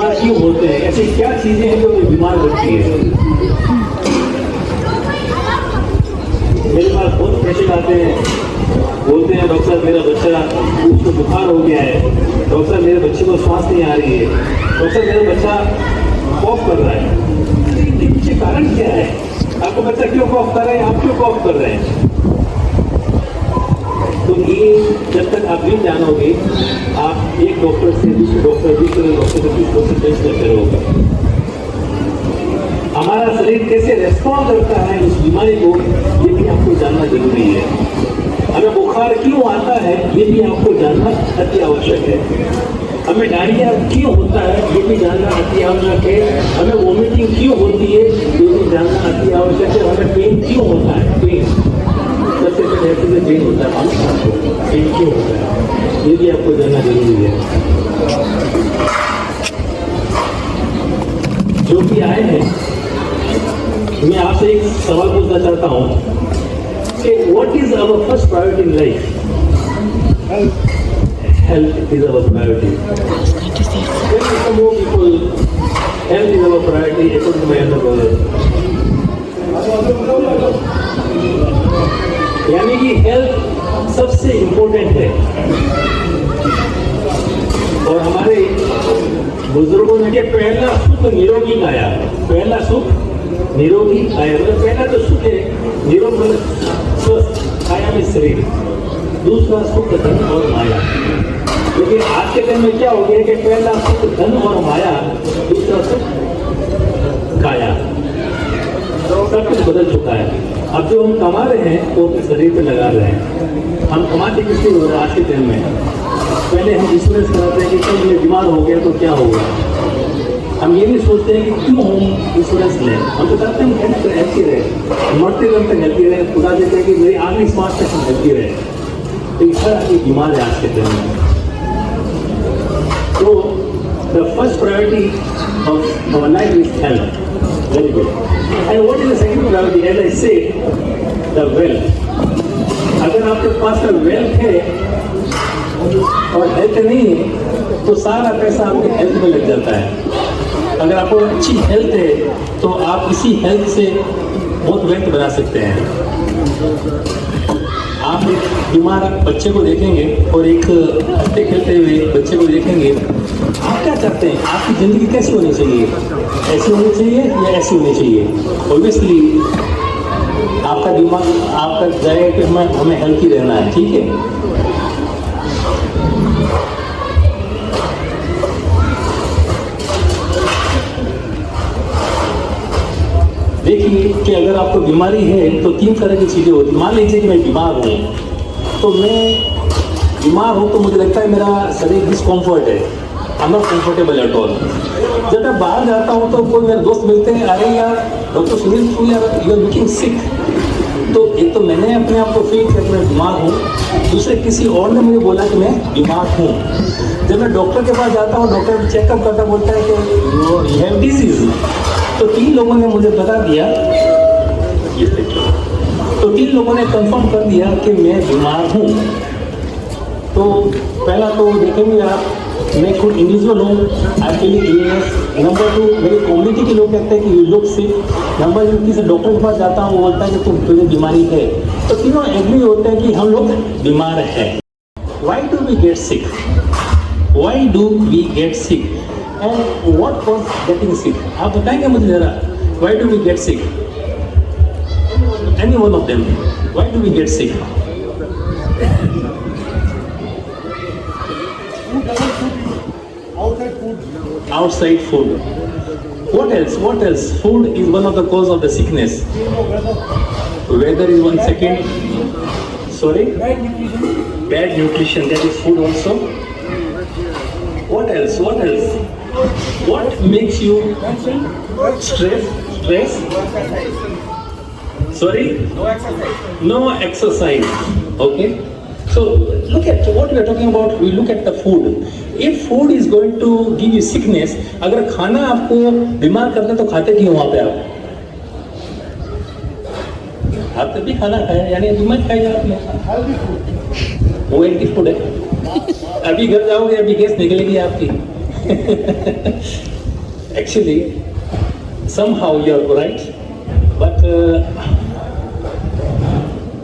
बीमार क्यों होते हैं, ऐसी क्या चीजें हैं जो बीमार होती है। मेरे पास बहुत पेशेंट आते हैं, बोलते हैं डॉक्टर साहब मेरा बच्चा उसको बुखार हो गया है, डॉक्टर साहब मेरे बच्चे को सांस नहीं आ रही है, डॉक्टर साहब मेरा बच्चा कॉफ कर रहा है। इसके पीछे कारण क्या है? आपका बच्चा क्यों कॉफ कर रहा है, आप क्यों कॉफ कर रहे हैं? तो ये जब तक आप नहीं जानोगे, आप एक डॉक्टर से दूसरे डॉक्टर से तीसरे डॉक्टर टेस्ट करते रहोगे। हमारा शरीर कैसे रेस्पॉन्ड करता है उस बीमारी को, ये भी आपको जानना जरूरी है। हमें बुखार क्यों आता है, ये भी आपको जानना अति आवश्यक है। हमें डायरिया क्यों होता है, ये भी जानना अति आवश्यक है। हमें वॉमिटिंग क्यों होती है, ये भी जानना अति आवश्यक है। हमें पेन क्यों होता है, पेन सबसे पहले पेन होता है, पेन क्यों होता है, ये भी आपको जानना जरूरी है। जो भी आए हैं, मैं आपसे एक सवाल पूछना चाहता हूँ कि what is our first priority in life? Health is our priority. More people, health is our priority according to my understanding. यानी कि हेल्थ सबसे इम्पोर्टेंट है। और हमारे बुजुर्गों ने के पहला सुख निरोगी काया, पहला सुख निरोगी काया, मतलब पहला तो सुख है निरोग स्वस्थ काया में शरीर, दूसरा सुख धन और माया। लेकिन आज के दिन में क्या हो गया कि पहला सुख धन और माया, दूसरा सुख काया, सब कुछ बदल चुका है। अब जो हम कमा रहे हैं वो अपने शरीर पे लगा रहे हैं। हम कमाते किस लिए हो रहे हैं आज के दिन में? पहले हम इंश्योरेंस कराते हैं कि कल ये बीमार हो गया तो क्या होगा। हम ये नहीं सोचते हैं कि क्यों हम इंश्योरेंस लें। हम तो चाहते हैं हम हेल्थी रहे, मरते दम तक हेल्थी रहे। खुदा देते हैं कि मेरी आखिरी सांस तक हम हेल्थी रहे। तो ये हर आदमी बीमार है आज के दिन में। तो the first priority of our life is health. Very good. And what is the second priority? As I said, the wealth. अगर आपके पास वेल्थ है और हेल्थ नहीं है तो सारा पैसा आपके हेल्थ में लग जाता है। अगर आपको अच्छी हेल्थ है तो आप इसी हेल्थ से बहुत वेल्थ बना सकते हैं। आप एक बीमार बच्चे को देखेंगे और एक हंसते खेलते हुए बच्चे को देखेंगे, आप क्या चाहते हैं? आपकी ज़िंदगी कैसी होनी चाहिए? ऐसी होनी चाहिए या ऐसी होनी चाहिए? ऑब्वियसली आपका दिमाग आपका जाएगा कि हमें हेल्थी रहना है, ठीक है। देखिए कि अगर आपको बीमारी है तो तीन तरह की चीज़ें होती हैं। मान लीजिए कि मैं बीमार हूँ, तो मैं बीमार हूँ तो मुझे लगता है मेरा शरीर डिस्कम्फर्ट है, I am not comfortable at all. जब मैं बाहर जाता हूँ तो कोई मेरे दोस्त मिलते हैं, अरे यार doctor Sunil you are looking sick. तो एक तो मैंने अपने आप को फील किया कि मैं बीमार हूँ, दूसरे किसी और ने मुझे बोला कि मैं बीमार हूँ। जब मैं डॉक्टर के पास जाता हूँ, डॉक्टर चेकअप करता बोलता है कि यू हैव डिजीज। तो तीन लोगों ने मुझे बता दिया, तो तीन लोगों ने कंफर्म कर दिया कि मैं बीमार हूँ। तो पहला तो देखेंगे आप, मैं खुद इंडिविजुअल हूँ, I feel illness. Number two, मेरी कम्युनिटी के लोग कहते हैं कि you look sick. Number three, किसी डॉक्टर के पास जाता हूँ, वो बोलता है कि तुझे बीमारी है। तो तीनों एग्री होते हैं कि हम लोग बीमार हैं। Why do we get sick? Why do we get sick and what cause getting sick? आप बताएंगे मुझे जरा, why do we get sick? Any one of them, why do we get sick? Outside food. What else? What else? Food is one of the cause of the sickness. Weather is one second. Sorry? Bad nutrition. Bad nutrition. That is food also. What else? What else? What makes you stress? Stress? Sorry? No exercise. No exercise. Okay. So look at what we are talking about. We look at the food. If food is going to give you sickness, अगर खाना आपको बीमार करता है तो खाते क्यों वहाँ पे आप तब भी खाना खाया, यानी बीमार खाया आपने। वो हेल्थी फूड है। अभी घर जाओगे अभी गैस निकलेगी आपकी। Actually, somehow you're right, but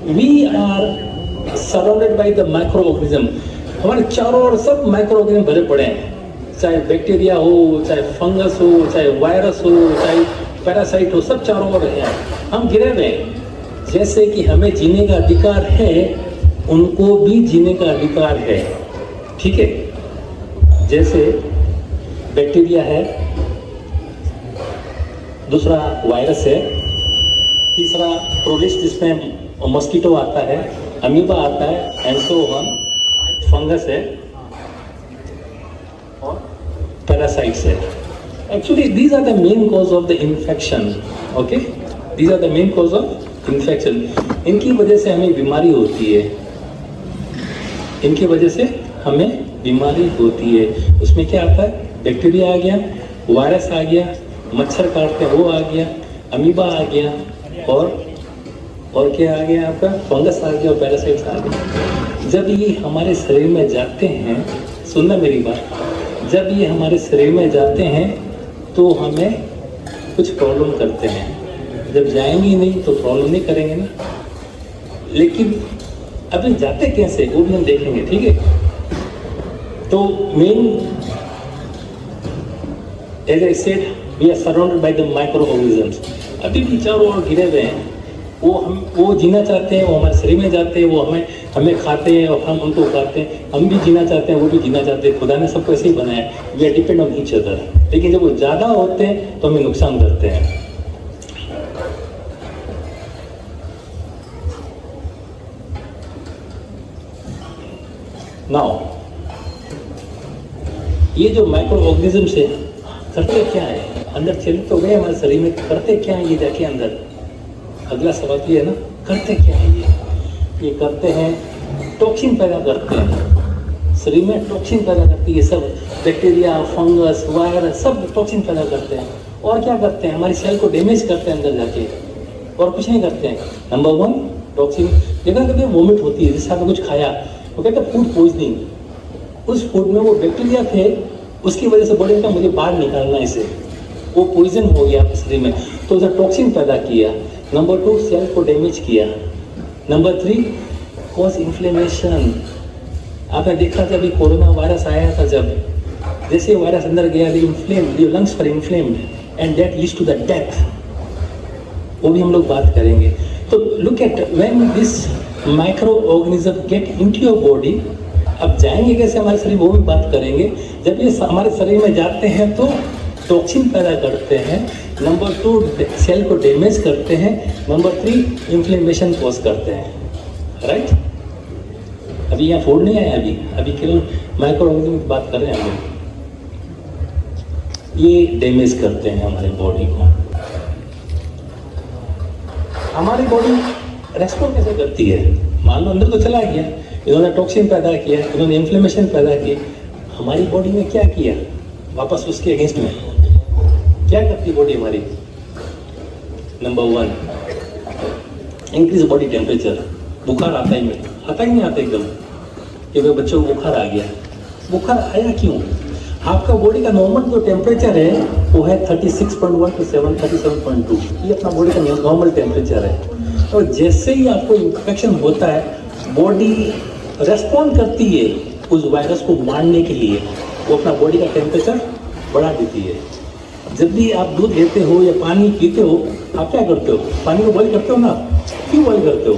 we are surrounded by the microorganism. हमारे चारों ओर सब माइक्रोऑर्गेनिज्म भरे पड़े हैं, चाहे बैक्टीरिया हो, चाहे फंगस हो, चाहे वायरस हो, चाहे पैरासाइट हो, सब चारों ओर हैं। हम घिरे हुए हैं। जैसे कि हमें जीने का अधिकार है, उनको भी जीने का अधिकार है, ठीक है। जैसे बैक्टीरिया है, दूसरा वायरस है, तीसरा प्रोटिस्ट जिसमें मॉस्किटो आता है, अमीबा आता है, एंड सो ऑन, फंगस है और पैरासाइट्स है। Actually these are the main cause of the infection, okay, these are the main cause of infection. इनकी वजह से हमें बीमारी होती है, इनकी वजह से हमें बीमारी होती है। उसमें क्या आता है? बैक्टीरिया आ गया, वायरस आ गया, मच्छर काटते हैं वो आ गया, अमीबा आ गया, और क्या आ गया आपका? फंगस आ गया और पैरासाइट्स आ गए। जब ये हमारे शरीर में जाते हैं, सुनना मेरी बात, जब ये हमारे शरीर में जाते हैं तो हमें कुछ प्रॉब्लम करते हैं। जब जाएंगे नहीं तो प्रॉब्लम नहीं करेंगे ना। लेकिन अभी जाते कैसे वो भी हम देखेंगे, ठीक है। तो main, as I said, we are surrounded by the micro organisms. अभी भी चारों ओर घिरे हुए हैं। वो जीना चाहते हैं, वो हमारे शरीर में जाते हैं, वो हमें खाते हैं और हम उनको खाते हैं। हम भी जीना चाहते हैं, वो भी जीना चाहते हैं। खुदा ने सबको ऐसे ही बनाया, we are depend on each other. लेकिन जब वो ज़्यादा होते हैं तो हमें नुकसान करते हैं। नाउ ये जो माइक्रो ऑर्गेनिज्म से करते क्या है, अंदर चले तो गए हमारे शरीर में, करते क्या है ये जाके अंदर? अगला सवाल ये है ना, करते क्या है ये करते हैं, टॉक्सिन पैदा करते हैं शरीर में, टॉक्सिन पैदा करती है सब, बैक्टीरिया, फंगस, वायरस, सब टॉक्सिन पैदा करते हैं। और क्या करते हैं? हमारी सेल को डैमेज करते हैं अंदर जाके, और कुछ नहीं करते हैं। Number 1 toxin. देखा कभी वोमिट होती है, जैसे आपने कुछ खाया, वो कहते हैं फूड पॉइजनिंग। उस फूड में वो बैक्टीरिया थे, उसकी वजह से बॉडी का मुझे बाहर निकालना, इसे वो पॉइजन हो गया आपके शरीर में, तो उसे टॉक्सिन पैदा किया। नंबर 2 सेल को डैमेज किया। Number 3 cause inflammation. आपने देखा जब ये कोरोना वायरस आया था, जब जैसे वायरस अंदर गया, the lungs were inflamed and that leads to the death। वो भी हम लोग बात करेंगे। तो look at when this microorganism get into your body, अब जाएंगे कैसे हमारे शरीर, वो भी बात करेंगे। जब ये हमारे शरीर में जाते हैं तो टॉक्सिन पैदा करते हैं। नंबर 2 सेल को डैमेज करते हैं। नंबर 3 इन्फ्लेमेशन कॉज करते हैं, राइट। अभी यहाँ फूड नहीं आया, अभी केवल माइक्रो ऑर्गेनिज्म की बात कर रहे हैं हम लोग। ये डैमेज करते हैं हमारे बॉडी को। हमारी बॉडी रेस्पॉन्ड कैसे करती है? मान लो अंदर तो चला गया, इन्होंने टॉक्सिन पैदा किया, इन्होंने इन्फ्लेमेशन पैदा की, हमारी बॉडी में क्या किया वापस उसके अगेंस्ट में? क्या करती बॉडी हमारी? Number 1 increase body temperature. बुखार आता ही नहीं आता एकदम कि भाई बच्चों को बुखार आ गया। बुखार आया क्यों? आपका बॉडी का नॉर्मल जो टेम्परेचर है वो है 36.1 to 37.2। ये अपना बॉडी का नॉर्मल टेम्परेचर है। और जैसे ही आपको इन्फेक्शन होता है, बॉडी रेस्पॉन्ड करती है उस वायरस को मारने के लिए, वो अपना बॉडी का टेम्परेचर बढ़ा देती है। जब भी आप दूध लेते हो या पानी पीते हो, आप क्या करते हो? पानी को बॉईल करते हो ना। क्यों बॉईल करते हो?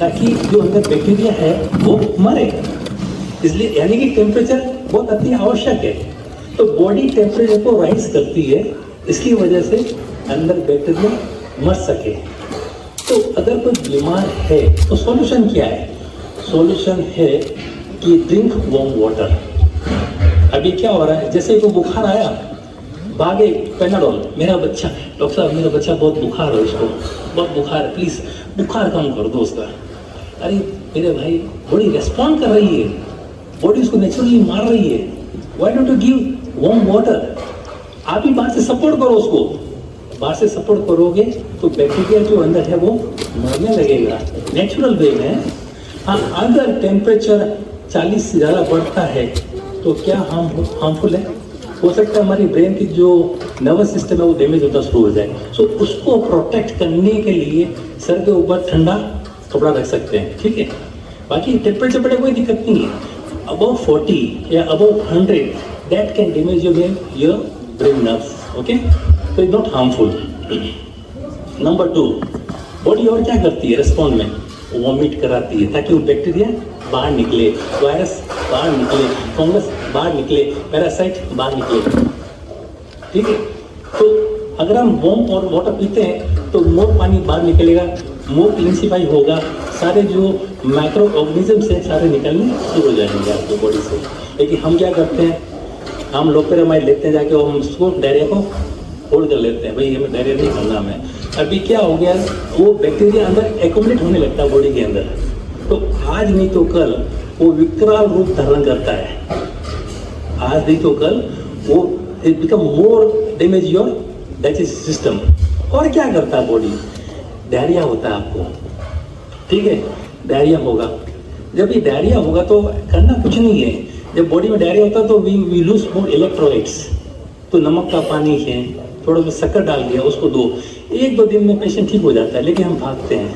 ताकि जो अंदर बैक्टीरिया है वो मरे। इसलिए यानी कि टेम्परेचर बहुत अति आवश्यक है। तो बॉडी टेम्परेचर को राइज करती है, इसकी वजह से अंदर बैक्टीरिया मर सके। तो अगर कोई बीमार है तो सॉल्यूशन क्या है? सॉल्यूशन है कि ड्रिंक वार्म वाटर। अभी क्या हो रहा है, जैसे को बुखार आया, भागे पेनाडोल, मेरा बच्चा, डॉक्टर साहब मेरा बच्चा बहुत बुखार है, उसको बहुत बुखार है, प्लीज़ बुखार कम कर दो उसका। अरे मेरे भाई, बॉडी रेस्पॉन्ड कर रही है, बॉडी उसको नेचुरली मार रही है। Why don't you give warm water? आप ही बाहर से सपोर्ट करो उसको। बाहर से सपोर्ट करोगे तो बैक्टीरिया जो अंदर है वो मरने लगेगा नेचुरल वे में। हाँ, अगर टेम्परेचर 40 से ज़्यादा बढ़ता है तो क्या हार्मफुल है? हो सकता है हमारी ब्रेन की जो नर्वस सिस्टम है वो डैमेज होता शुरू हो जाए। सो उसको प्रोटेक्ट करने के लिए सर के ऊपर ठंडा कपड़ा रख सकते हैं, ठीक है। बाकी टेम्परेचर पर कोई दिक्कत नहीं है। अबव 40 या above 100 that can damage your brain nerves, okay. तो it not harmful. Number 2, body और क्या करती है रिस्पॉन्ड में? वॉमिट कराती है ताकि वो बैक्टीरिया बाहर निकले, वायरस बाहर निकले, फंगस बाहर निकले, पैरासाइट बाहर निकले, ठीक है। तो अगर हम वार्म और वाटर पीते हैं तो मोर पानी बाहर निकलेगा, मोर क्लिनसिफाई होगा, सारे जो माइक्रो ऑर्गेनिजम्स हैं सारे निकलने शुरू हो जाएंगे आपकी बॉडी से। लेकिन हम क्या करते हैं, हम लोपेरामाइड लेते हैं जाके, हम उसको डायरिया को होल्ड कर लेते हैं, भाई हमें डायरिया नहीं करना हमें। अभी क्या हो गया, वो बैक्टीरिया अंदर एक्यूमुलेट होने लगता है बॉडी के अंदर, तो आज नहीं तो कल वो विकराल रूप धारण करता है। आज नहीं तो कल वो it become more damage your digestive system. और क्या करता है बॉडी? डायरिया होता है आपको, ठीक है, डायरिया होगा। जब ये डायरिया होगा तो करना कुछ नहीं है। जब बॉडी में डायरिया होता है तो वी लूज मोर इलेक्ट्रोलाइट्स। तो नमक का पानी है, थोड़ा सा शक्कर डाल दिया, उसको दो, 1-2 दिन में पेशेंट ठीक हो जाता है। लेकिन हम भागते हैं,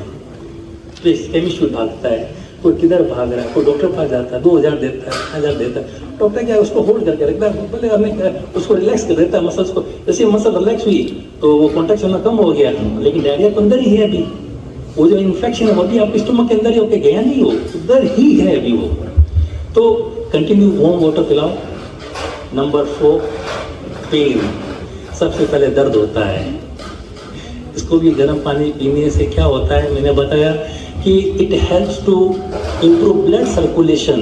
तो केमिस्ट भी भागता है, कोई किधर भाग रहा है, कोई डॉक्टर पास जाता है, 2000 देता है, 1000 देता है। डॉक्टर क्या है, उसको होल्ड करके रखता है, बोले हमें उसको रिलैक्स कर देता है मसल्स को। जैसे मसल रिलैक्स हुई तो वो कॉन्ट्रैक्शन होना कम हो गया, लेकिन डायरिया तो अंदर ही है अभी। वो जो इन्फेक्शन होती है आपके स्टोमक के अंदर ही होके गया नहीं, वो उधर ही है अभी वो। तो कंटिन्यू वार्म वाटर पिलाओ। Number 4, pain. सबसे पहले दर्द होता है, इसको भी गर्म पानी पीने से क्या होता है, मैंने बताया कि it helps to improve blood circulation.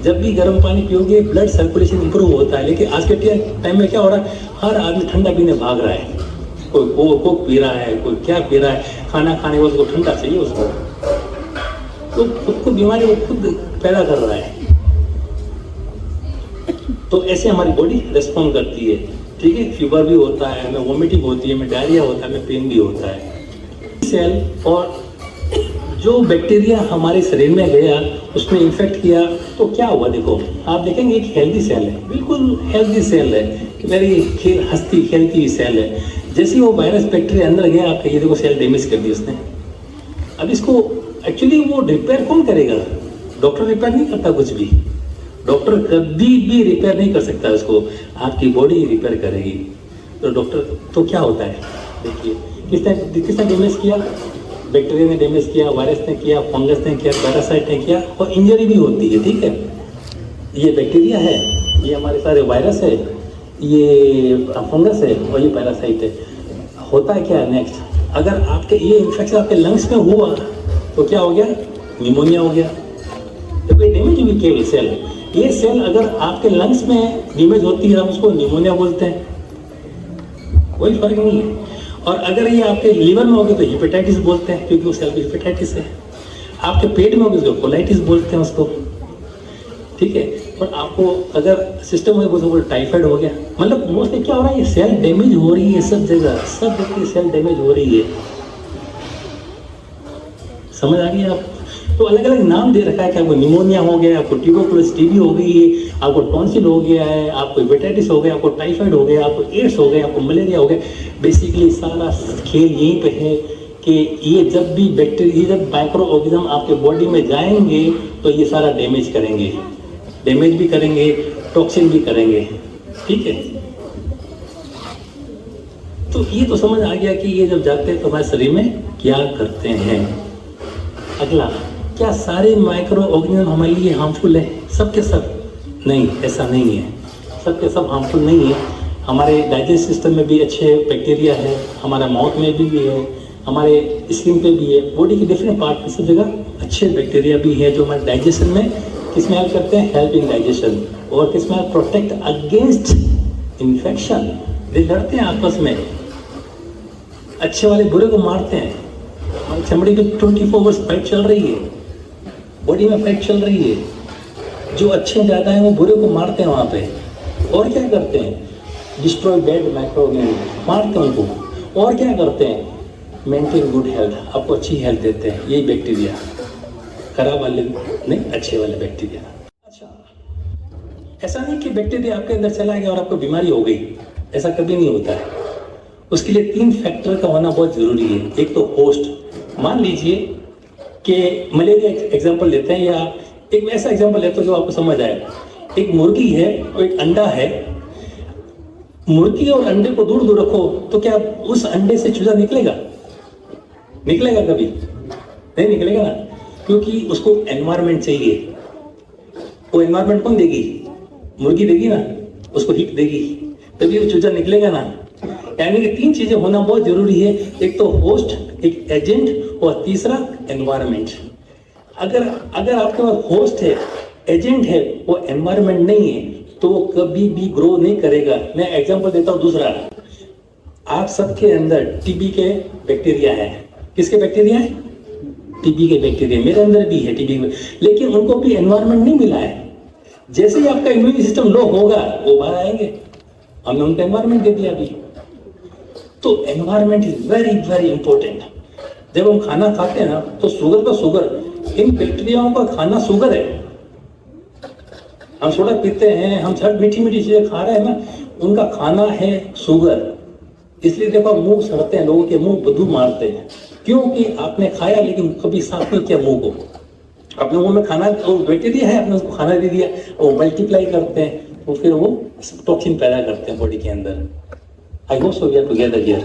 जब भी गर्म पानी पियोगे ब्लड सर्कुलेशन इंप्रूव होता है। लेकिन आज के टाइम में क्या हो रहा है, हर आदमी ठंडा पीने भाग रहा है। कोई कोक पी रहा है, कोई क्या पी रहा है, खाना खाने के बाद उसको ठंडा चाहिए उसको, तो खुद को बीमारी वो खुद पैदा कर रहा है। तो ऐसे हमारी बॉडी रिस्पॉन्ड करती है, ठीक है। फीवर भी होता है, हमें वॉमिटिंग होती है, हमें डायरिया होता है, हमें पेन भी होता है। सेल और जो बैक्टीरिया हमारे शरीर में गया, उसने इन्फेक्ट किया तो क्या हुआ, देखो आप देखेंगे एक हेल्दी सेल है, बिल्कुल हेल्दी सेल है, वेरी हंसती खेलती सेल है। जैसे ही वो वायरस बैक्टीरिया अंदर गया आपके, ये देखो सेल डैमेज कर दी उसने। अब इसको एक्चुअली वो रिपेयर कौन करेगा? डॉक्टर रिपेयर नहीं करता कुछ भी, डॉक्टर कभी भी रिपेयर नहीं कर सकता इसको, आपकी बॉडी रिपेयर करेगी। तो डॉक्टर तो क्या होता है, देखिए किसने डैमेज किया? बैक्टीरिया ने डैमेज किया, वायरस ने किया, फंगस ने किया, पैरासाइट ने किया, और इंजरी भी होती है, ठीक है। ये बैक्टीरिया है, ये हमारे सारे वायरस है, ये फंगस है और ये पैरासाइट है। होता है क्या नेक्स्ट, अगर आपके ये इन्फेक्शन आपके लंग्स में हुआ तो क्या हो गया? निमोनिया हो गया। तो कोई डैमेज हुई केवल सेल, ये सेल अगर आपके लंग्स में डैमेज होती है हम उसको निमोनिया बोलते हैं, कोई फर्क नहीं है। और अगर ये आपके लीवर में होगी तो हेपेटाइटिस बोलते हैं, क्योंकि उस सेल की हेपेटाइटिस है। आपके पेट में होगी तो कोलाइटिस बोलते हैं उसको, ठीक है। पर आपको अगर सिस्टम में तो टाइफाइड हो गया, मतलब मोस्टली क्या हो रहा है, ये सेल डैमेज हो रही है सब जगह, सब जगह सेल डैमेज हो रही है। समझ आ गई आप? तो अलग अलग नाम दे रखा है कि आपको निमोनिया हो गया, आपको ट्यूबरकुलोसिस टीबी हो गई है, आपको टॉन्सिल हो गया है, आपको हेपेटाइटिस हो गया, आपको टाइफाइड हो गया, आपको एड्स हो गया, आपको मलेरिया हो गया। बेसिकली सारा खेल यहीं पे है कि ये जब भी बैक्टीरिया, जब माइक्रो ऑर्गेनिज्म आपके बॉडी में जाएंगे तो ये सारा डैमेज करेंगे, डैमेज भी करेंगे, टॉक्सिन भी करेंगे, ठीक है। तो ये तो समझ आ गया कि ये जब जाते हैं तो हमारे शरीर में क्या करते हैं। अगला, क्या सारे माइक्रो ऑर्गेनिज्म हमारे लिए हार्मफुल है? सबके सब? नहीं, ऐसा नहीं है, सबके सब हार्मफुल नहीं है। हमारे डाइजेस्ट सिस्टम में भी अच्छे बैक्टीरिया है, हमारा माउथ में भी है, हमारे स्किन पे भी है, बॉडी के डिफरेंट पार्ट में सब जगह अच्छे बैक्टीरिया भी है जो हमारे डाइजेशन में किसमें हेल्प करते हैं? Help in digestion. और किसमें? Protect against infection. ये लड़ते हैं आपस में, अच्छे वाले बुरे को मारते हैं। हमारी चमड़ी पे 24 आवर्स फाइट चल रही है, बॉडी में फाइट चल रही है। जो अच्छे ज़्यादा हैं वो बुरे को मारते हैं वहाँ पे। और क्या करते हैं? डिस्ट्रॉय बैड माइक्रो ऑर्गेनिज्म, मारते हैं उनको। और क्या करते हैं? मेंटेन गुड हेल्थ, आपको अच्छी हेल्थ देते हैं यही बैक्टीरिया, खराब वाले नहीं, अच्छे वाले बैक्टीरिया। अच्छा, ऐसा नहीं कि बैक्टीरिया आपके अंदर चला गया और आपको बीमारी हो गई, ऐसा कभी नहीं होता है। उसके लिए 3 फैक्टर का होना बहुत जरूरी है। एक तो होस्ट, मान लीजिए कि मलेरिया एग्जांपल लेते हैं, या एक ऐसा एग्जांपल लेते हैं जो आपको समझ आए। एक मुर्गी है और एक अंडा है। मुर्गी और अंडे को दूर दूर रखो तो क्या उस अंडे से चूजा निकलेगा? निकलेगा कभी नहीं निकलेगा ना, क्योंकि उसको एनवायरनमेंट चाहिए। वो एनवायरनमेंट कौन देगी? मुर्गी देगी ना, उसको हीट देगी, तभी वो चूजा निकलेगा ना। यानी कि 3 चीजें होना बहुत जरूरी है, एक तो होस्ट, एक एजेंट और तीसरा एनवायरनमेंट। अगर आपके पास होस्ट है, एजेंट है, वो एनवायरनमेंट नहीं है, तो वो कभी भी ग्रो नहीं करेगा। मैं एग्जांपल देता हूँ दूसरा। आप सबके अंदर टीबी के बैक्टीरिया है। किसके बैक्टीरिया है? टीबी के बैक्टीरिया। मेरे अंदर भी है टीबी में, लेकिन उनको भी एनवायरनमेंट नहीं मिला है। जैसे ही आपका इम्यून सिस्टम लो होगा वो बाहर आएंगे, हमने उनको एनवायरनमेंट दे दिया अभी। तो environment is very very important. जब हम खाना खाते हैं ना, तो शुगर का शुगर, इन बैक्टीरियाओं का खाना शुगर है। हम सोडा पीते हैं, हम सब मीठी मीठी चीजें खा रहे हैं ना, उनका खाना है शुगर। इसलिए देखो मुंह सड़ते हैं, लोगों के मुंह बदबू मारते हैं, क्योंकि आपने खाया लेकिन कभी साफ नहीं किया मुंह को। अपने मुंह में खाना, वो बैक्टीरिया है, आपने उसको खाना दे दिया, वो मल्टीप्लाई करते हैं, तो फिर वो टॉक्सिन पैदा करते हैं बॉडी के अंदर। I hope so we are together here.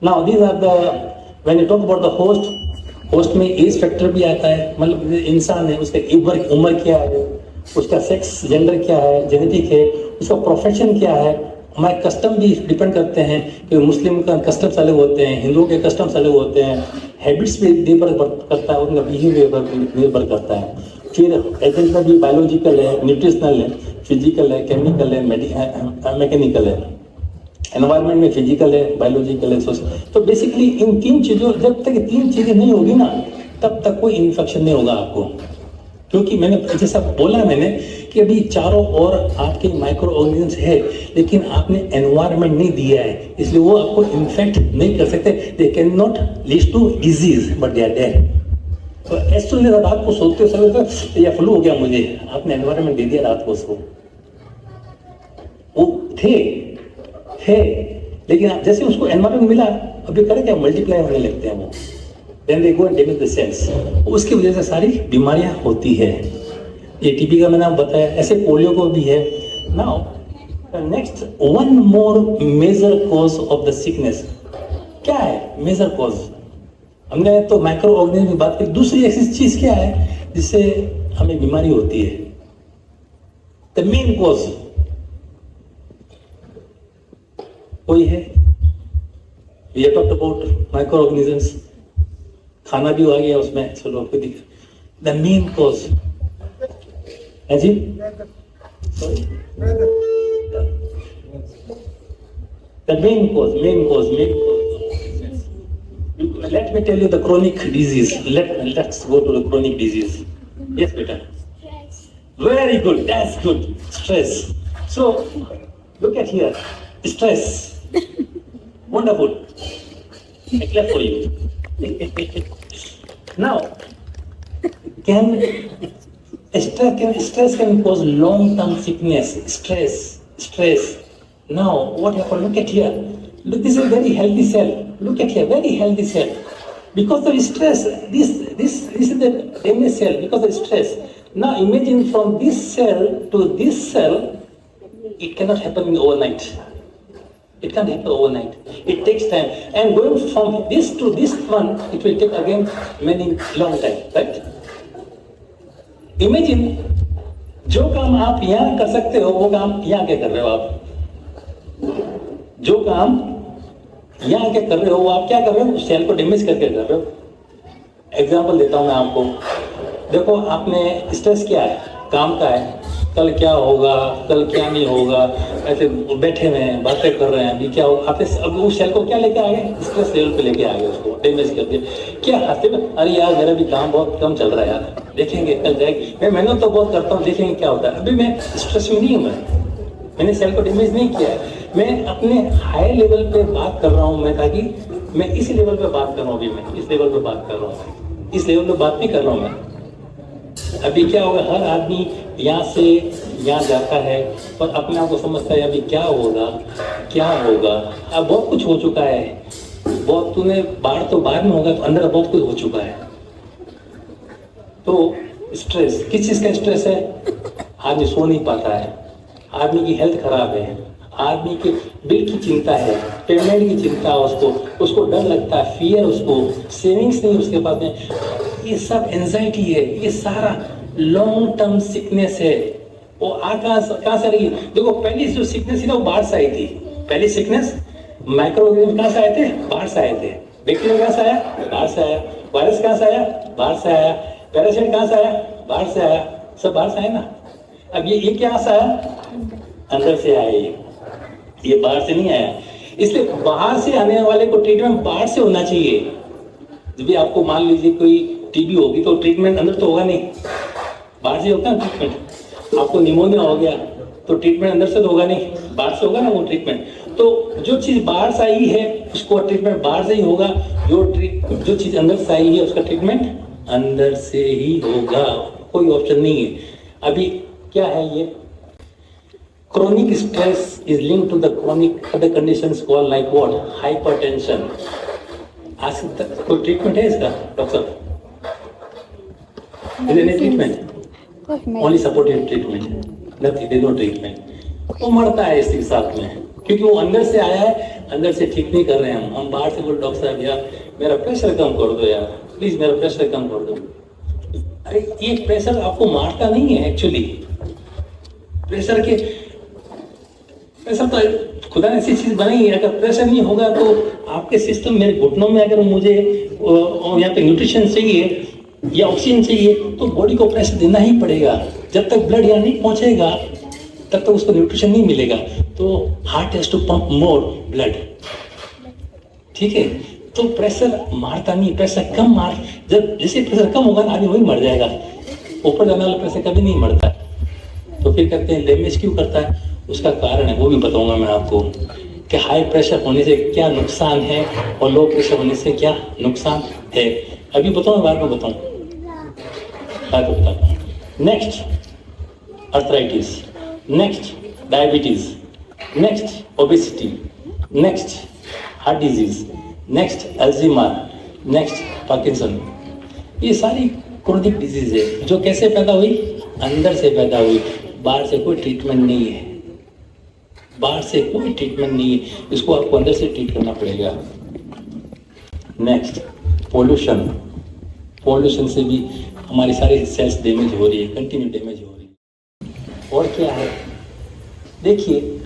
Now these are the, when you talk about the host, host में एज फैक्टर भी आता है, मतलब इंसान है, उसका उम्र क्या है, उसका सेक्स जेंडर क्या है, जेनेटिक है, उसका प्रोफेशन क्या है। हमारे कस्टम भी डिपेंड करते हैं कि मुस्लिम का कस्टम्स अलग होते हैं, हिंदुओं के कस्टम्स अलग होते हैं, हैबिट्स भी निर्भर करता है, उनका बिहेवियर पर निर्भर करता है। फिर एजेंट में भी बायोलॉजिकल है, न्यूट्रिशनल है, फिजिकल है, केमिकल है, मैकेनिकल है। एनवायरनमेंट में फिजिकल है, बायोलॉजिकल है, सोशल। तो बेसिकली इन 3 चीजों, जब तक 3 चीजें नहीं होगी ना, तब तक कोई इन्फेक्शन नहीं होगा आपको। क्योंकि मैंने जैसा बोला मैंने कि अभी चारों ओर आपके माइक्रो ऑर्गेनिजम्स है, लेकिन आपने एनवायरनमेंट नहीं दिया है, इसलिए वो आपको इन्फेक्ट नहीं कर सकते। They can not lead to disease but they are dead. तो एज सुन रात को सोते समय या फ्लू हो गया मुझे, आपने एनवायरनमेंट दे दिया रात को उसको, वो थे, लेकिन जैसे उसको एनवायरनमेंट मिला, अभी करे क्या, मल्टीप्लाई होने लगते हैं वो, then they go and damage the cells. उसकी वजह से सारी बीमारियां होती है। ये टीबी का मैंने आपको बताया, ऐसे पोलियो को भी है। Now next, one more major cause of the sickness क्या है? मेजर कॉज, हमने तो माइक्रो ऑर्गेनिज्म की बात की, दूसरी ऐसी चीज क्या है जिससे हमें बीमारी होती है? द मेन कॉज कोई है? ये टॉक्ड अबाउट माइक्रो ऑर्गेनिजम्स, खाना भी आ गया उसमें, चलो आपको दिख। द मेन कॉज है जी, the main cause let me tell you the chronic disease. Let's go to the chronic disease. Yes beta, very good, that's good. Stress. So look at here, stress. Wonderful, I clap for you. Now can stress can cause long term sickness. Stress. Now what happened? Look at here. Look, this is a very healthy cell. Look at here, very healthy cell. Because of stress, this is the damaged cell because of stress. Now imagine from this cell to this cell, it cannot happen overnight. It can't happen overnight. It takes time. And going from this to this one, it will take again many long time, right? Imagine, जो काम आप यहाँ कर सकते हो, वो काम यहाँ क्या कर रहे हो आप? जो काम यहाँ क्या कर रहे हो, वो आप क्या कर रहे हो? सेल को डैमेज करके कर रहे हो। एग्जाम्पल देता हूँ मैं आपको। देखो, आपने स्ट्रेस क्या है? काम का है, कल क्या होगा, कल क्या नहीं होगा, ऐसे बैठे हुए हैं, बातें कर रहे हैं, अभी क्या होगा। आपने अब उस सेल को क्या लेके आ गए? स्ट्रेस लेवल पे लेके आ गए, उसको डैमेज करके। क्या हफ्ते में, अरे यार मेरा भी काम बहुत कम चल रहा है यार, देखेंगे कल जाएगी, मैं मेहनत तो बहुत करता हूँ, देखेंगे क्या होता है। अभी मैं स्ट्रेस में नहीं हूँ, मैंने सेल को डैमेज नहीं किया है। मैं अपने हाई लेवल पे बात कर रहा हूँ, मैं ताकि मैं इस लेवल पे बात कर रहा हूँ। अभी मैं इस लेवल पे बात कर रहा हूँ, इस लेवल पे बात नहीं कर रहा हूँ मैं। अभी क्या होगा, हर आदमी यहाँ से यहाँ जाता है पर अपने आप को समझता है अभी क्या होगा क्या होगा। अब बहुत कुछ हो चुका है, बहुत तूने बाहर तो बाद में होगा, तो अंदर बहुत कुछ हो चुका है। तो स्ट्रेस, किस चीज़ का स्ट्रेस है? आदमी सो नहीं पाता है, आदमी की हेल्थ खराब है, आदमी के बिल की चिंता है, पेमेंट की चिंता है, उसको डर लगता है, फियर, उसको सेविंग्स नहीं उसके पास में, ये सब एंजाइटी है, ये सारा लॉन्ग टर्म सिकनेस है। वो कहाँ से रही? देखो पहली जो सिकनेस थी ना वो बाहर से आई थी। पहली सिकनेस माइक्रो ऑर्गेनिज्म कहाँ से आए थे? बाहर से आए थे। बैक्टीरिया कहाँ से आया? बाहर से आया। वायरस कहाँ से आया? बाहर से आया। पैरासाइट कहाँ से आया? बाहर से आया। सब बाहर से आए ना। अब ये कहाँ से आया? अंदर से आया। ये बाहर से नहीं आया। इसलिए बाहर से आने वाले को ट्रीटमेंट बाहर से होना चाहिए। जब भी आपको मान लीजिए कोई टीबी होगी तो ट्रीटमेंट अंदर तो होगा नहीं, बाहर से होता है ट्रीटमेंट। आपको निमोनिया हो गया तो ट्रीटमेंट अंदर से तो होगा नहीं, बाहर से होगा ना वो ट्रीटमेंट। तो जो चीज़ बाहर से आई है उसको ट्रीटमेंट बाहर से ही होगा, जो चीज़ अंदर से आई है उसका ट्रीटमेंट अंदर से ही होगा, कोई ऑप्शन नहीं है। अभी क्या है ये? Chronic stress is linked to the chronic other conditions called like what? Hypertension. आज तक कोई ट्रीटमेंट है इसका doctor? Is there any treatment? Only supportive treatment. Nothing. There is no treatment. वो मरता है इसके साथ में, क्योंकि वो अंदर से आया है, अंदर से ठीक नहीं कर रहे हैं हम बाहर से बोल डॉक्टर साहब यार मेरा प्रेशर कम कर दो यार, प्लीज मेरा प्रेशर कम कर दो। अरे ये प्रेशर आपको मारता नहीं है एक्चुअली। प्रेशर तो खुदा ने ऐसी चीज बनाई है, अगर प्रेशर नहीं होगा तो आपके सिस्टम, मेरे घुटनों में अगर मुझे यहाँ पे न्यूट्रिशन चाहिए या ऑक्सीजन चाहिए तो बॉडी को प्रेशर देना ही पड़ेगा। जब तक ब्लड यहाँ नहीं पहुंचेगा तब तक उसको न्यूट्रिशन नहीं मिलेगा। तो heart has to pump more blood, ठीक है। तो प्रेशर मारता नहीं, प्रेशर कम मार, जब जैसे प्रेशर कम होगा ना आदमी वही मर जाएगा। ऊपर जाने वाला प्रेशर कभी नहीं मरता। तो फिर कहते हैं डैमेज क्यों करता है? उसका कारण है वो भी बताऊंगा मैं आपको कि हाई प्रेशर होने से क्या नुकसान है और लो प्रेशर होने से क्या नुकसान है। अभी बताऊँ बाद में बताऊँ? Next arthritis, next diabetes, next obesity, next heart disease, next Alzheimer, next Parkinson. ये सारी क्रोनिक डिजीज है जो कैसे पैदा हुई? अंदर से पैदा हुई, बाहर से कोई ट्रीटमेंट नहीं है। बाहर से कोई ट्रीटमेंट नहीं है, इसको आपको अंदर से ट्रीट करना पड़ेगा। नेक्स्ट पोल्यूशन, पोल्यूशन से भी हमारी सारी सेल्स डैमेज हो रही है, कंटिन्यू डैमेज हो रही है। और क्या है? देखिए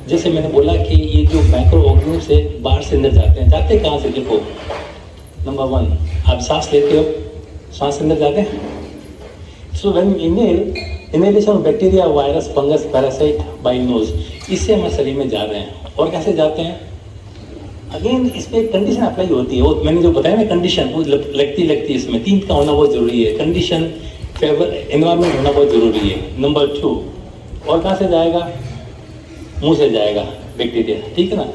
जैसे मैंने बोला कि ये जो माइक्रो ऑर्गेनिज्म से बाहर से अंदर जाते कहाँ से? देखो नंबर 1 आप सांस लेते हो, सांस अंदर जाते हैं। So when inhalation of bacteria, virus, fungus, parasite by nose, इससे हमारे शरीर में जा रहे हैं। और कैसे जाते हैं? अगेन इसमें कंडीशन अप्लाई होती है, वो मैंने जो बताया ना कंडीशन वो लगती इसमें 3 का होना बहुत जरूरी है। कंडीशन, फेवर, एनवायरनमेंट होना बहुत जरूरी है। नंबर 2 और कहाँ से जाएगा? मुंह से जाएगा बैक्टीरिया, ठीक है ना।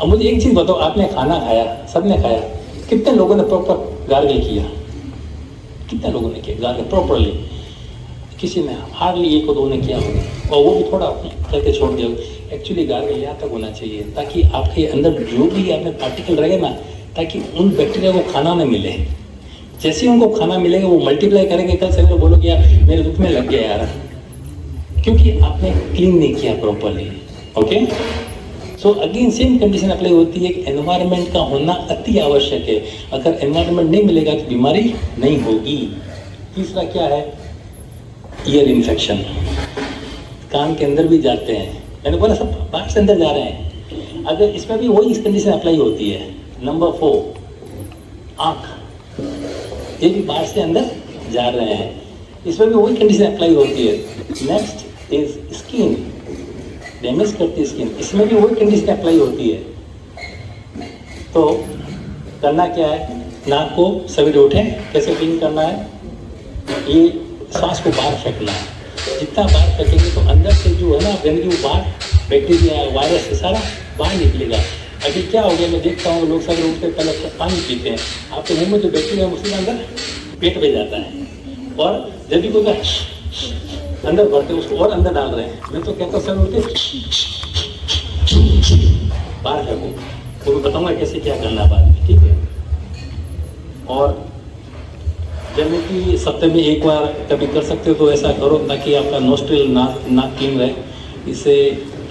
अब मुझे एक चीज़ बताओ, आपने खाना खाया, सबने खाया, कितने लोगों ने प्रॉपर गार्गल किया? कितने लोगों ने किया गार्गल प्रॉपरली? किसी ने हार्डली 1 और 2 ने किया होगा, और वो भी थोड़ा करके छोड़ दिया। एक्चुअली गार्गल यहाँ तक होना चाहिए ताकि आपके अंदर जो भी आपने पार्टिकल रहे ना, ताकि उन बैक्टीरिया को खाना न मिले। जैसे ही उनको खाना मिलेगा वो मल्टीप्लाई करेंगे। कल से बोलोगे यार मेरे दुख में लग गया यार, क्योंकि आपने क्लीन नहीं किया properly. Okay, so again same condition apply होती है कि एनवायरनमेंट का होना अति आवश्यक है। अगर एनवायरनमेंट नहीं मिलेगा तो बीमारी नहीं होगी। तीसरा क्या है? ईयर इन्फेक्शन, कान के अंदर भी जाते हैं। मैंने बोला सब बाहर से अंदर जा रहे हैं। अगर इसमें भी वही कंडीशन अप्लाई होती है। नंबर 4 आँख, ये भी बाहर से अंदर जा रहे हैं, इसमें भी वही कंडीशन अप्लाई होती है। नेक्स्ट इज स्किन, डैमेज करती है स्किन, इसमें भी वही कंडीशन अप्लाई होती है। तो करना क्या है? नाक को सवेरे उठें, कैसे क्लीन करना है? ये सांस को बाहर फेंकना है। जितना बाहर फेंकेंगे तो अंदर से जो है ना गंदगी वो बाहर, बैक्टीरिया, वायरस से सारा बाहर निकलेगा। अभी क्या हो गया, मैं देखता हूँ लोग सवेरे उठते पहले पानी पीते हैं, आपके मुंह में जो बैक्टीरिया है उसके अंदर पेट में जाता है। और जब भी कोई अंदर भरते उसको और अंदर डाल रहे हैं। मैं तो कहता सर उनके बाहर फेंको, तो मैं बताऊंगा कैसे क्या करना बाद में, ठीक है। और जैसे कि सप्ताह में एक बार कभी कर सकते हो तो ऐसा करो, ताकि आपका नोस्ट्रिल नाक क्लीन रहे। इससे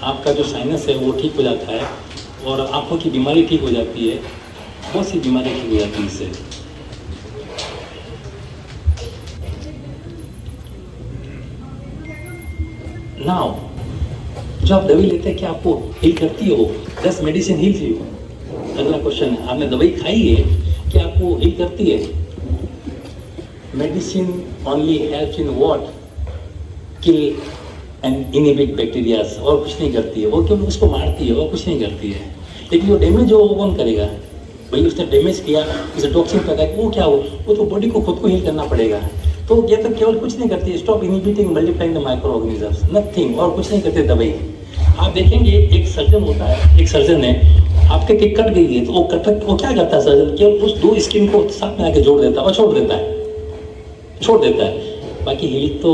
आपका जो साइनस है वो ठीक हो जाता है और आँखों की बीमारी ठीक हो जाती है, बहुत सी बीमारी ठीक हो जाती है इससे। नाउ जो आप दवाई लेते हैं क्या आपको हील करती है वो? दस मेडिसिन हील यू? अगला क्वेश्चन है, आपने दवाई खाई है क्या आपको हील करती है? Medicine only helps in what? Kill and inhibit bacterias, और कुछ नहीं करती है वो, क्यों उसको मारती है और कुछ नहीं करती है। लेकिन जो डैमेज हो वो कौन करेगा भाई? उसने डैमेज किया, उसे टॉक्सिन पैदा किया, वो क्या हो, वो तो बॉडी को खुद को हील करना पड़ेगा। तो ये तो केवल कुछ नहीं करती, stop inhibiting multiplying the micro organisms, nothing, और कुछ नहीं करते दवाई। आप देखेंगे एक सर्जन होता है, एक सर्जन है, आपके की कट गई है तो वो क्या करता है सर्जन? केवल उस दो स्किन को साथ में आके जोड़ देता है और छोड़ देता है। बाकी हीलिंग तो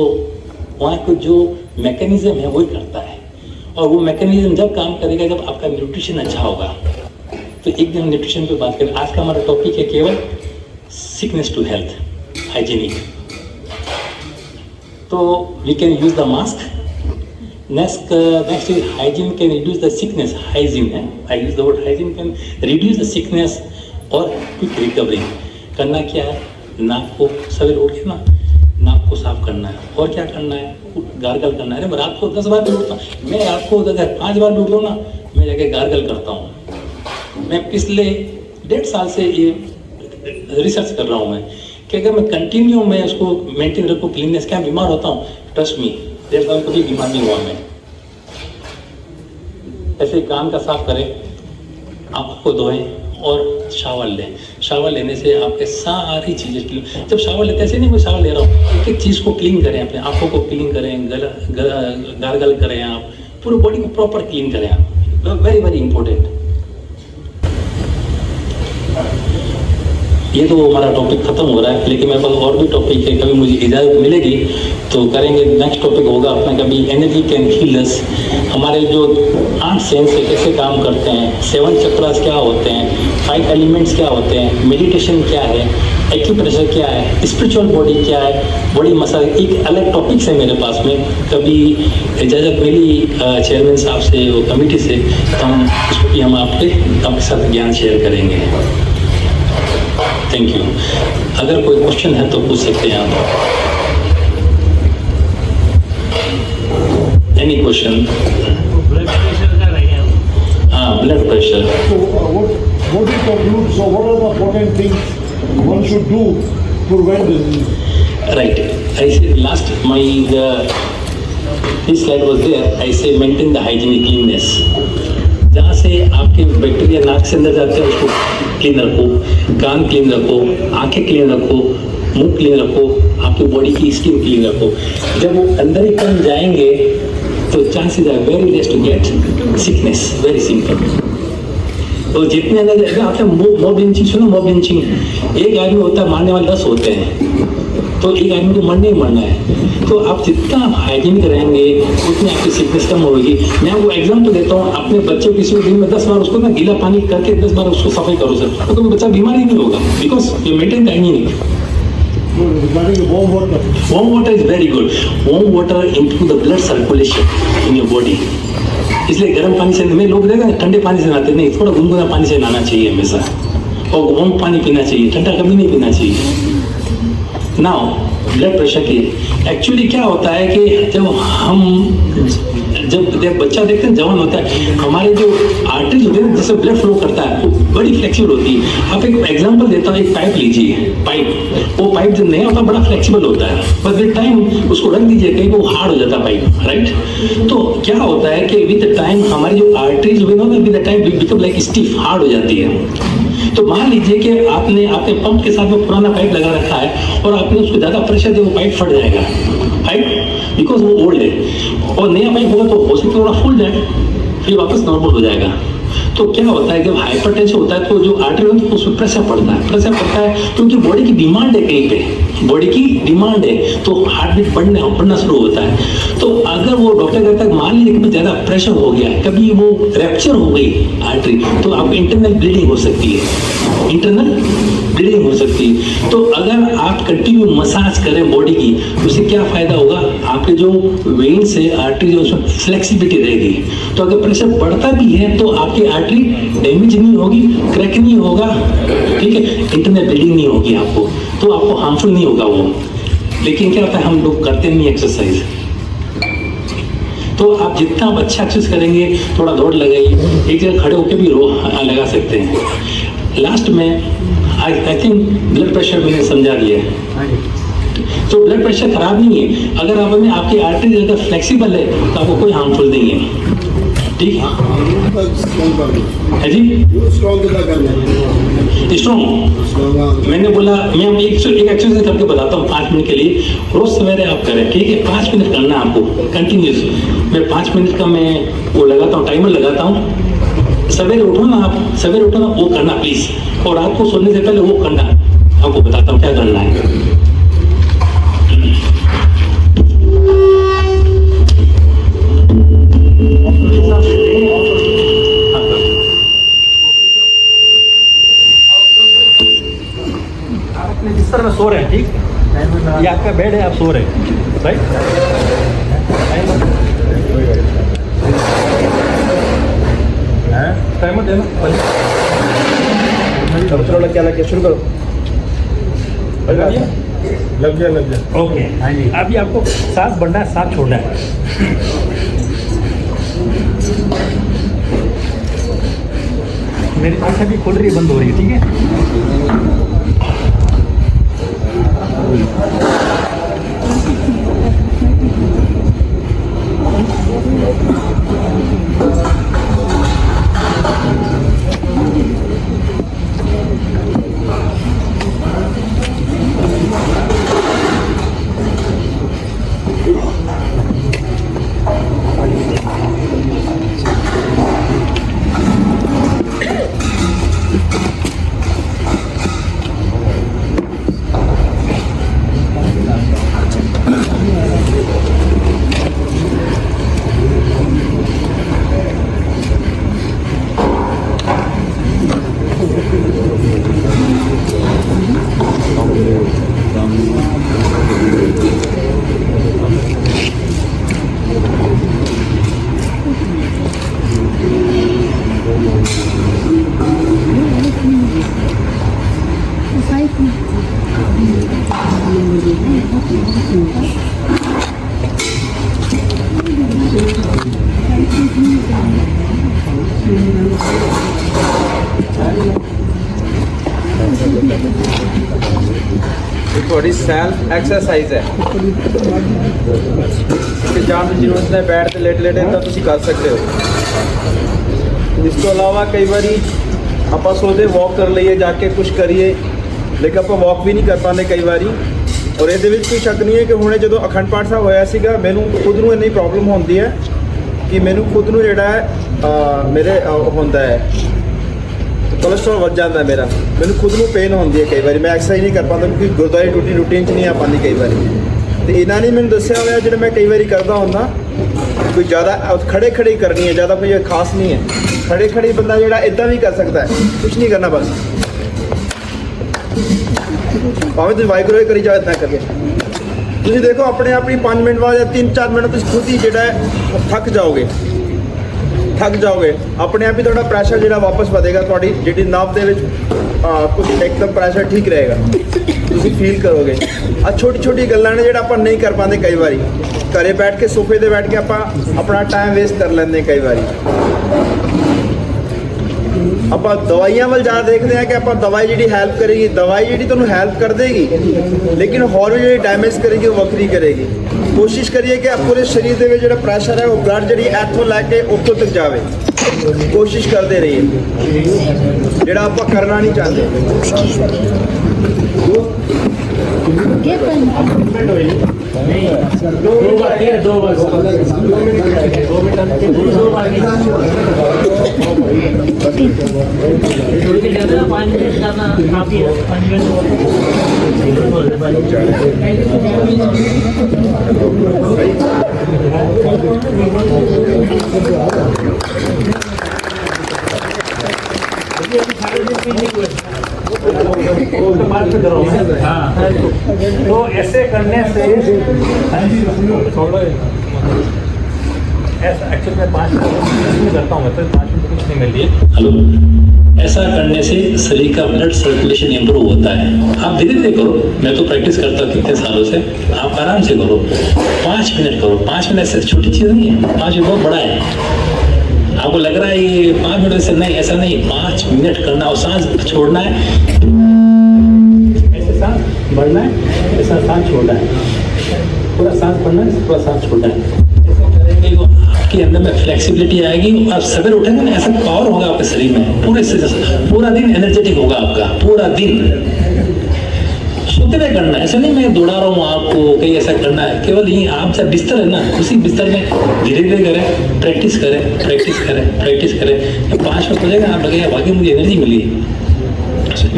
वहाँ को जो मैकेनिज्म है वही करता है, और वो मैकेनिज्म जब काम करेगा जब आपका न्यूट्रिशन अच्छा होगा। तो एक दिन हम न्यूट्रिशन पे बात करें। आज का हमारा टॉपिक है केवल सिकनेस टू हेल्थ, हाइजीनिक। तो we can use the mask. Next is hygiene can reduce the sickness. Hygiene है, I use the word hygiene can reduce the sickness और क्विक रिकवरी। करना क्या है? नाक को सवेरे उठ के ना नाक को साफ करना है, और क्या करना है? गार्गल करना है। अरे मैं रात को 10 बार भी उठता हूँ, मैं रात को अगर 5 बार भी उठ रहा हूँ ना, मैं जाके गार्गल करता हूँ। मैं पिछले 1.5 साल से ये रिसर्च कर रहा हूँ मैं कि अगर मैं कंटिन्यू मैं उसको मेंटेन रखूँ क्लीननेस, क्या बीमार होता हूँ? ट्रस्ट मी, 1.5 साल कभी बीमार नहीं हुआ मैं। ऐसे कान का साफ करें, आँखों को धोएं और शावर लें। शावर लेने से आपके सारी चीज़ें क्लीन। जब शावर लेते ऐसे नहीं मैं शावर ले रहा हूँ, एक एक चीज़ को क्लीन करें, अपने आँखों को क्लीन करें, गार्गल करें, आप पूरी बॉडी को प्रॉपर क्लीन करें आप। Very very important. ये तो हमारा टॉपिक खत्म हो रहा है, लेकिन मेरे पास और भी टॉपिक है, कभी मुझे इजाज़त मिलेगी तो करेंगे। नेक्स्ट टॉपिक होगा अपना कभी एनर्जी कैन हील अस। हमारे जो 8 सेंस है कैसे काम करते हैं, 7 चक्रास क्या होते हैं, 5 एलिमेंट्स क्या होते हैं, मेडिटेशन क्या है, एक्यूप्रेशर क्या है, स्पिरिचुअल बॉडी क्या है, बॉडी मसाज, एक अलग टॉपिक्स है मेरे पास में। कभी इजाज़त मिली चेयरमैन साहब से, वो कमेटी से, तो हम आपके साथ ज्ञान शेयर करेंगे। Thank you. अगर कोई क्वेश्चन है तो पूछ सकते हैं आप। Any question? ब्लड प्रेशर का रहेगा। हाँ, blood pressure. So what is conclude? So what are the important things one should do to prevent this disease? Right. I said last this slide was there. I say maintain the hygienic cleanness. जहाँ से आपके bacteria नाक से अंदर जाते हैं उसको clean रखो, कान क्लीन रखो, आंखें क्लीन रखो, मुंह क्लीन रखो, आपकी बॉडी की स्किन क्लीन रखो। जब वो अंदर ही कम जाएंगे तो chances are very less to get sickness. Very simple. तो जितने अंदर आपने मॉब लिंचिंग सुना? मॉब लिंचिंग, एक आदमी होता है, मारने वाले 10 होते हैं, तो एक आदमी को मरना ही मरना है। तो आप जितना हाइजीनिक रहेंगे उतनी आपकी सिकनेस कम होगी। मैं आपको एग्जाम्पल देता हूँ, अपने बच्चे किसी दिन में 10 बार उसको ना गीला पानी करके 10 बार उसको सफाई करो सर, तो कोई बच्चा बीमार ही नहीं होगा, because you maintain the hygienic. Regarding warm water. Warm water is very good. Warm water improve the blood circulation in your body. इसलिए गर्म पानी से में लोग देखा ठंडे पानी से नहाते नहीं, थोड़ा गुनगुना पानी से नहाना चाहिए हमेशा, और वार्म पानी पीना चाहिए, ठंडा कभी नहीं पीना चाहिए। नाउ ब्लड प्रेशर की एक्चुअली क्या होता है कि जब बच्चा देखते हैं जवान होता है, हमारे जो आर्टरीज होते हैं जिससे ब्लड फ्लो करता है वो बड़ी फ्लेक्सिबल होती है। आप एक एग्जांपल देता हूँ, एक पाइप लीजिए, वो पाइप जब नया होता है बड़ा फ्लेक्सिबल होता है, पर विद टाइम उसको रख दीजिए कहीं वो हार्ड हो जाता है पाइप, राइट। तो क्या होता है कि विद टाइम हमारी जो आर्टरीज हुई ना with time become like stiff, hard हो जाती है। तो मान लीजिए कि आपने पंप के साथ में पुराना पाइप लगा रखा है और आपने उसको ज़्यादा प्रेशर दिया, वो पाइप फट जाएगा, पाइप, बिकॉज वो ओल्ड है। और नया पाइप होगा तो हो सकता है थोड़ा फूल जाए, फिर वापस नॉर्मल हो जाएगा। तो क्या होता है, जब हाइपरटेंशन होता है तो जो आर्टरी होती है उसमें प्रेशर पड़ता है, क्योंकि बॉडी की डिमांड है, कहीं पे बॉडी की डिमांड है, तो हार्ट बीट बढ़ना शुरू होता है। तो अगर वो डॉक्टर कहता है मान लीजिए कि ज़्यादा प्रेशर हो गया, कभी वो रैप्चर हो गई आर्टरी, तो आपको इंटरनल ब्लीडिंग हो सकती है, तो अगर आप कंटिन्यू मसाज करें बॉडी की, तो उससे क्या फायदा होगा, आपके जो वेन से आर्टरी जो उसमें फ्लेक्सिबिलिटी रहेगी। तो अगर प्रेशर बढ़ता भी है तो आपकी आर्टरी डैमेज नहीं होगी, क्रैक नहीं होगा, ठीक है, इंटरनल ब्लीडिंग नहीं होगी आपको, तो आपको हार्मफुल नहीं होगा वो। लेकिन क्या होता है, हम लोग करते नहीं एक्सरसाइज। तो आप जितना आप अच्छा एक्सरसाइज करेंगे, थोड़ा दौड़ लगाइए, एक जगह खड़े होकर भी लगा सकते हैं। लास्ट में आई थिंक ब्लड प्रेशर मैंने समझा दिया है। तो ब्लड प्रेशर खराब नहीं है, अगर आप में आपकी आर्टरी अगर फ्लेक्सिबल है तो आपको कोई हार्मफुल नहीं है, ठीक है जी। स्ट्रॉन्ग मैंने बोला, मैं एक एक्सरसाइज करके बताता हूँ 5 मिनट के लिए, रोज सवेरे आप करें, ठीक है, 5 मिनट करना है आपको कंटिन्यूस। मैं 5 मिनट का मैं वो लगाता हूँ, टाइमर लगाता हूँ। सवेरे उठो ना, आप सवेरे उठो ना, वो करना प्लीज, और रात को सोने से पहले वो करना। आपको बताता हूँ क्या करना है। आप अपने बिस्तर में सो रहे हैं, ठीक, ये आपका बेड है, आप सो रहे हैं, राइट। टाइमर देना, थोड़ा क्या लग गया, शुरू करो। लग गया ओके, हाँ जी। अभी आपको सांस बढ़ना है, सांस छोड़ना है। मेरी आंखें भी खुल रही है, बंद हो रही है, ठीक है। थोड़ी सेल्फ एक्सरसाइज है कि जान की जरूरत है, बैठ के लेट तो तुम कर सकते हो। इस तो अलावा कई बारी आप सोचते वॉक कर लीए, जाके कुछ करिए, लेकिन आप वॉक भी नहीं कर पाते कई बारी। और ये कोई शक नहीं है कि हुणे जो अखंड पाठ साहब होया सीगा, मैनू खुद नूं इन्नी प्रॉब्लम होती है कि मैनू खुद नूं जिहड़ा है मेरे होंदा है कोलेस्ट्रॉल वध जाता है मेरा, मैंने खुद को पेन होती है कई बार, मैं एक्सरसाइज नहीं कर पाता क्योंकि गुरुद्वारे ड्यूटी रूटीन च नहीं आ पाती कई बार। तो इन्होंने नहीं मैंने दसिया हुआ जो मैं कई बार करता होंदा, कोई ज़्यादा खड़े खड़े करनी है, ज़्यादा कोई खास नहीं है, खड़े खड़े बंदा जोड़ा इदा भी कर सकता है, कुछ नहीं करना बस भावें तुम वाहिगुरू करी जाओ इतना करके। तुम देखो अपने आप ही 5 मिनट बाद या 3-4 मिनट तुम खुद ही जो थक जाओगे, अपने आप ही थोड़ा प्रैशर जो वापस बढ़ेगा, थोड़ी जी नर्व के कुछ एकदम प्रैशर ठीक रहेगा, तुम फील करोगे। छोटी छोटी गल्लां ने जो आप नहीं कर पाते कई बार, घरे बैठ के सोफे पर बैठ के आप अपना टाइम वेस्ट कर लेंगे कई बार। आप दवाइयां वाल ज़्यादा देखते हैं कि आप दवाई जी हेल्प करेगी, दवाई जी तुम हेल्प कर देगी लेकिन होर भी जी डैमेज करेगी वो वक्री करेगी। कोशिश करिए कि आप पूरे शरीर के जो प्रैशर है वो ब्लड जी इतों लैके उत्तों तक जाए, कोशिश करते रहिए जोड़ा आप करना नहीं चाहते। हाँ, तो ऐसे करने से ऐसा एक्चुअली मैं 5 मिनट करता हूँ, मतलब 5 मिनट कुछ नहीं मिल रही है। हेलो, ऐसा करने से शरीर का ब्लड सर्कुलेशन इंप्रूव होता है। आप धीरे धीरे करो, मैं तो प्रैक्टिस करता हूँ कितने सालों से, आप आराम से करो, 5 मिनट करो। 5 मिनट से छोटी चीज़ नहीं है, 5 मिनट बहुत बड़ा है। आपको लग रहा है ये 5 मिनट से नहीं, ऐसा नहीं, 5 मिनट करना और सांस छोड़ना है, ऐसे सांस बढ़ना है, ऐसा सांस छोड़ना है, पूरा सांस बढ़ना है, पूरा सांस छोड़ना है। आपके अंदर में फ्लेक्सिबिलिटी आएगी, आप सवेरे उठेंगे ना, ऐसा पावर होगा आपके शरीर में, पूरा दिन एनर्जेटिक होगा आपका, पूरा दिन। सोते हुए करना है, ऐसा नहीं मैं दौड़ा रहा हूँ आपको कहीं ऐसा करना है, केवल यही आप जब बिस्तर है ना, उसी बिस्तर में धीरे धीरे करें, प्रैक्टिस करें, प्रैक्टिस करें, प्रैक्टिस करें। 5 मिनट हो जाएगा, आप लगेगा बाकी मुझे एनर्जी मिली,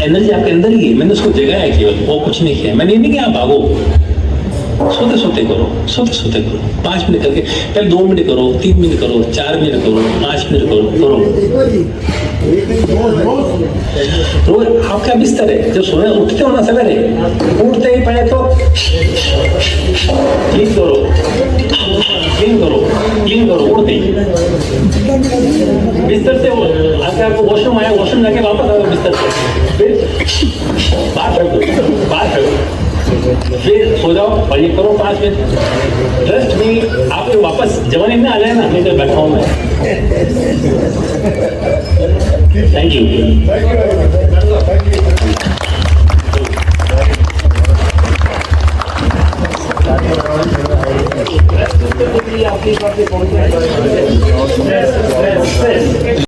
एनर्जी आपके अंदर ही है, मैंने उसको जगाया है केवल, वो कुछ नहीं किया। मैंने ये नहीं कि आप भागो, सोते सोते करो, सोते सोते करो। 5 मिनट करके, पहले 2 मिनट करो, 3 मिनट करो, 4 मिनट करो, 5 मिनट करो। रोज आपका बिस्तर है, जब सोने उठते हो ना सवेरे, उठते ही पहले तो क्लीन करो, क्लीन करो, क्लीन करो, उठते ही बिस्तर से आके आपको वॉशरूम आया, वॉशरूम जाके वापस आओ बिस्तर से, फिर बात रखो, बात रखो, फिर सो जाओ और ये करो 5 मिनट। ट्रस्ट मी, आप वापस जवानी में आ जाए ना, मैं बैठा हूँ मैं। Thank you.